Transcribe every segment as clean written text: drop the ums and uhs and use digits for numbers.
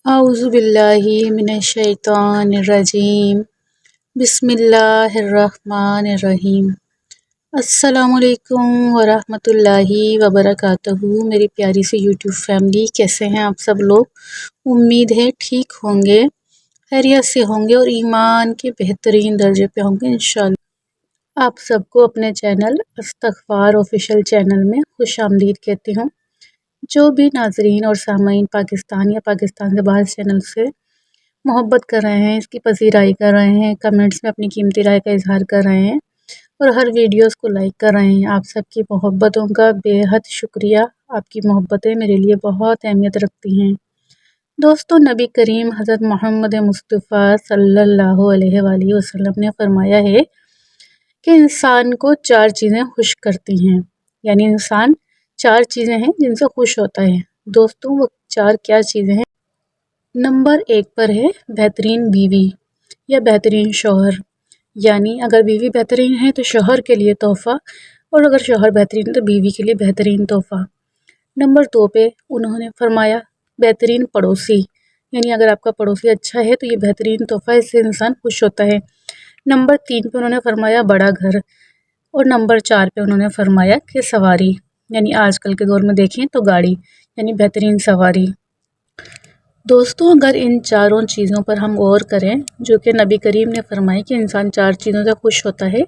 اعوذ باللہ من الشیطان الرجیم بسم اللہ الرحمن الرحیم۔ السلام علیکم ورحمۃ اللہ وبرکاتہ۔ میری پیاری سی یوٹیوب فیملی، کیسے ہیں آپ سب لوگ؟ امید ہے ٹھیک ہوں گے، خیریت سے ہوں گے اور ایمان کے بہترین درجے پہ ہوں گے انشاءاللہ۔ آپ سب کو اپنے چینل استغفار آفیشیل چینل میں خوش آمدید کہتی ہوں۔ جو بھی ناظرین اور سامعین پاکستان یا پاکستان سے باہر چینل سے محبت کر رہے ہیں، اس کی پذیرائی کر رہے ہیں، کمنٹس میں اپنی قیمتی رائے کا اظہار کر رہے ہیں اور ہر ویڈیوز کو لائک کر رہے ہیں، آپ سب کی محبتوں کا بے حد شکریہ۔ آپ کی محبتیں میرے لیے بہت اہمیت رکھتی ہیں۔ دوستو، نبی کریم حضرت محمد مصطفیٰ صلی اللہ علیہ وآلہ وسلم نے فرمایا ہے کہ انسان کو 4 چیزیں خوش کرتی ہیں، یعنی انسان 4 چیزیں ہیں جن سے خوش ہوتا ہے۔ دوستو، وہ 4 کیا چیزیں ہیں؟ نمبر 1 پر ہے بہترین بیوی یا بہترین شوہر، یعنی اگر بیوی بہترین ہے تو شوہر کے لیے تحفہ، اور اگر شوہر بہترین ہے تو بیوی کے لیے بہترین تحفہ۔ نمبر 2 پہ انہوں نے فرمایا بہترین پڑوسی، یعنی اگر آپ کا پڑوسی اچھا ہے تو یہ بہترین تحفہ، اس سے انسان خوش ہوتا ہے۔ نمبر 3 پہ انہوں نے فرمایا بڑا گھر، اور نمبر 4 پہ انہوں نے فرمایا کہ سواری، یعنی آج کل کے دور میں دیکھیں تو گاڑی، یعنی بہترین سواری۔ دوستوں، اگر ان 4 چیزوں پر ہم غور کریں جو کہ نبی کریم نے فرمائی کہ انسان 4 چیزوں سے خوش ہوتا ہے،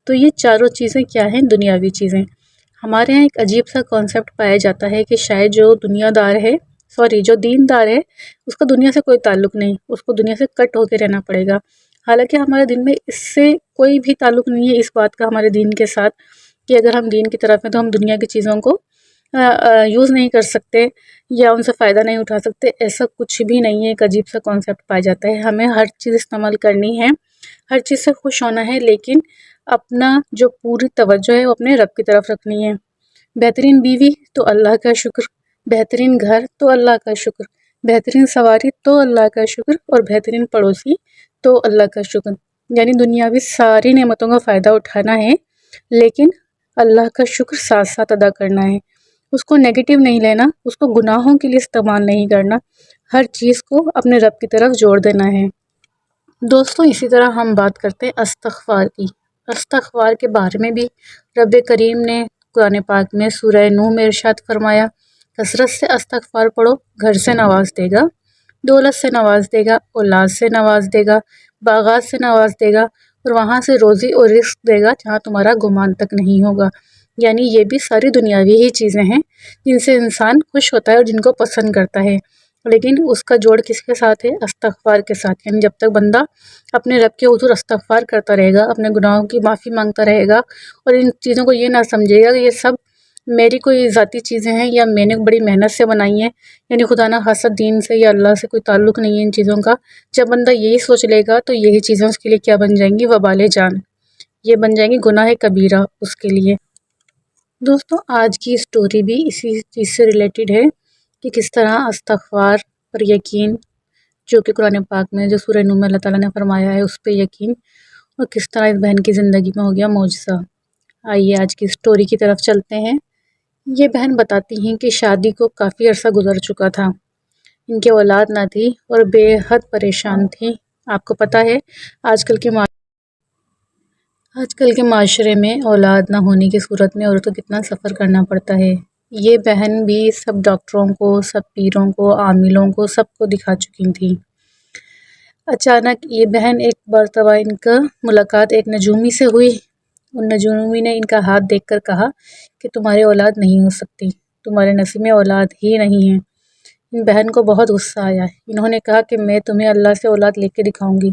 تو یہ 4 چیزیں کیا ہیں؟ دنیاوی چیزیں۔ ہمارے ہاں ایک عجیب سا کانسیپٹ پایا جاتا ہے کہ شاید جو دیندار ہے اس کا دنیا سے کوئی تعلق نہیں، اس کو دنیا سے کٹ ہو کے رہنا پڑے گا۔ حالانکہ ہمارے دین میں اس سے کوئی بھی تعلق نہیں ہے، اس بات کا ہمارے دین کے ساتھ کہ اگر ہم دین کی طرف ہیں تو ہم دنیا کی چیزوں کو یوز نہیں کر سکتے یا ان سے فائدہ نہیں اٹھا سکتے، ایسا کچھ بھی نہیں ہے۔ ایک عجیب سا کانسیپٹ پایا جاتا ہے۔ ہمیں ہر چیز استعمال کرنی ہے، ہر چیز سے خوش ہونا ہے، لیکن اپنا جو پوری توجہ ہے وہ اپنے رب کی طرف رکھنی ہے۔ بہترین بیوی تو اللہ کا شکر، بہترین گھر تو اللہ کا شکر، بہترین سواری تو اللہ کا شکر، اور بہترین پڑوسی تو اللہ کا شکر۔ یعنی دنیاوی ساری نعمتوں کا فائدہ اٹھانا ہے، لیکن اللہ کا شکر ساتھ ساتھ ادا کرنا ہے۔ اس کو نیگیٹو نہیں لینا، اس کو گناہوں کے لیے استعمال نہیں کرنا، ہر چیز کو اپنے رب کی طرف جوڑ دینا ہے۔ دوستو، اسی طرح ہم بات کرتے ہیں استغفار کی۔ استغفار کے بارے میں بھی رب کریم نے قرآن پاک میں سورہ نوح میں ارشاد فرمایا، کثرت سے استغفار پڑھو، گھر سے نواز دے گا، دولت سے نواز دے گا، اولاد سے نواز دے گا، باغات سے نواز دے گا، اور وہاں سے روزی اور رزق دے گا جہاں تمہارا گمان تک نہیں ہوگا۔ یعنی یہ بھی ساری دنیاوی ہی چیزیں ہیں جن سے انسان خوش ہوتا ہے اور جن کو پسند کرتا ہے، لیکن اس کا جوڑ کس کے ساتھ ہے؟ استغفار کے ساتھ۔ یعنی جب تک بندہ اپنے رب کے حضور استغفار کرتا رہے گا، اپنے گناہوں کی معافی مانگتا رہے گا، اور ان چیزوں کو یہ نہ سمجھے گا کہ یہ سب میری کوئی ذاتی چیزیں ہیں یا میں نے بڑی محنت سے بنائی ہیں، یعنی خدا نہ خواستہ دین سے یا اللہ سے کوئی تعلق نہیں ہے ان چیزوں کا، جب بندہ یہی سوچ لے گا تو یہی چیزیں اس کے لیے کیا بن جائیں گی؟ وبال جان، یہ بن جائیں گی گناہ کبیرہ اس کے لیے۔ دوستوں، آج کی سٹوری بھی اسی چیز سے ریلیٹڈ ہے کہ کس طرح استغفار پر یقین، جو کہ قرآن پاک میں جو سورہ نوح میں اللہ تعالیٰ نے فرمایا ہے اس پہ یقین، اور کس طرح اس بہن کی زندگی میں ہو گیا معجزہ۔ آئیے آج کی سٹوری کی طرف چلتے ہیں۔ یہ بہن بتاتی ہیں کہ شادی کو کافی عرصہ گزر چکا تھا، ان کے اولاد نہ تھی اور بے حد پریشان تھی۔ آپ کو پتہ ہے آج کل کے معاشرے میں اولاد نہ ہونے کی صورت میں عورتوں کو کتنا سفر کرنا پڑتا ہے۔ یہ بہن بھی سب ڈاکٹروں کو، سب پیروں کو، عاملوں کو، سب کو دکھا چکی تھی۔ اچانک یہ بہن ایک مرتبہ ان کا ملاقات ایک نجومی سے ہوئی۔ ان نجومی نے ان کا ہاتھ دیکھ کر کہا کہ تمہارے اولاد نہیں ہو سکتی، تمہارے نصیب میں اولاد ہی نہیں ہے۔ ان بہن کو بہت غصہ آیا، انہوں نے کہا کہ میں تمہیں اللہ سے اولاد لے کے دکھاؤں گی۔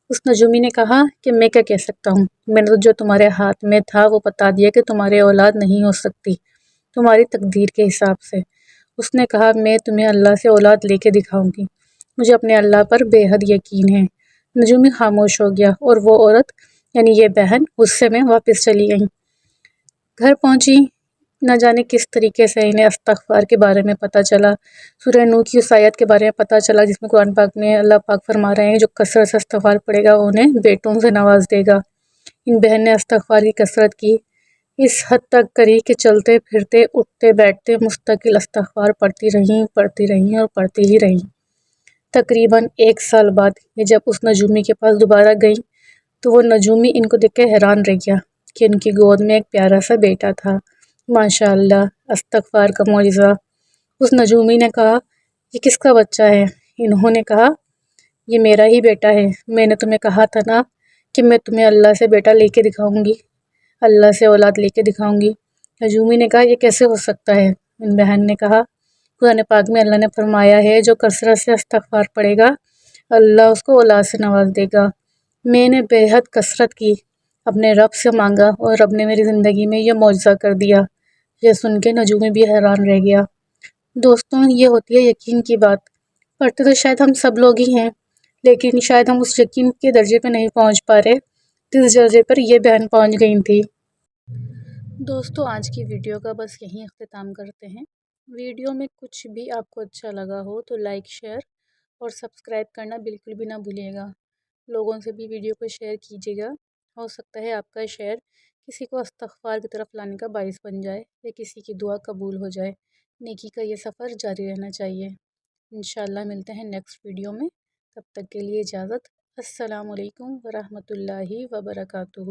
اس نجومی نے کہا کہ میں کیا کہہ سکتا ہوں، میں نے تو جو تمہارے ہاتھ میں تھا وہ بتا دیا کہ تمہارے اولاد نہیں ہو سکتی تمہاری تقدیر کے حساب سے۔ اس نے کہا میں تمہیں اللہ سے اولاد لے کے دکھاؤں گی، مجھے اپنے اللہ پر بے حد یقین ہے۔ نجومی خاموش ہو گیا اور وہ عورت یعنی یہ بہن غصے میں واپس چلی گئی۔ گھر پہنچی، نہ جانے کس طریقے سے انہیں استغفار کے بارے میں پتہ چلا، سورہ نوح کی اس آیت کے بارے میں پتہ چلا جس میں قرآن پاک میں اللہ پاک فرما رہے ہیں جو کثرت سے استغفار پڑے گا وہ انہیں بیٹوں سے نواز دے گا۔ ان بہن نے استغفار کی کثرت کی، اس حد تک کری کہ چلتے پھرتے اٹھتے بیٹھتے مستقل استغفار پڑھتی رہیں اور پڑھتی رہیں۔ تقریباً 1 سال بعد یہ جب اس نجومی کے پاس دوبارہ گئیں تو وہ نجومی ان کو دیکھ کے حیران رہ گیا کہ ان کی گود میں ایک پیارا سا بیٹا تھا۔ ماشاء اللہ، استغفار کا معجزہ۔ اس نجومی نے کہا، یہ کس کا بچہ ہے؟ انہوں نے کہا، یہ میرا ہی بیٹا ہے۔ میں نے تمہیں کہا تھا نا کہ میں تمہیں اللہ سے بیٹا لے کے دکھاؤں گی، اللہ سے اولاد لے کے دکھاؤں گی۔ نجومی نے کہا، یہ کیسے ہو سکتا ہے؟ ان بہن نے کہا، قرآن پاک میں اللہ نے فرمایا ہے جو کثرت سے استغفار پڑھے گا اللہ اس کو اولاد سے نواز دے گا۔ میں نے بے حد کثرت کی، اپنے رب سے مانگا اور رب نے میری زندگی میں یہ معجزہ کر دیا۔ یہ سن کے نجومی بھی حیران رہ گیا۔ دوستوں، یہ ہوتی ہے یقین کی بات۔ پڑھتے تو شاید ہم سب لوگ ہی ہیں، لیکن شاید ہم اس یقین کے درجے پہ نہیں پہنچ پا رہے جس درجے پر یہ بہن پہنچ گئی تھی۔ دوستو، آج کی ویڈیو کا بس یہیں اختتام کرتے ہیں۔ ویڈیو میں کچھ بھی آپ کو اچھا لگا ہو تو لائک، شیئر اور سبسکرائب کرنا بالکل بھی نہ بھولیے گا۔ لوگوں سے بھی ویڈیو کو شیئر کیجیے گا۔ ہو سکتا ہے آپ کا شیئر کسی کو استغفار کی طرف لانے کا باعث بن جائے یا کسی کی دعا قبول ہو جائے۔ نیکی کا یہ سفر جاری رہنا چاہیے۔ انشاءاللہ ملتے ہیں نیکسٹ ویڈیو میں۔ تب تک کے لیے اجازت۔ السلام علیکم ورحمۃ اللہ وبرکاتہ۔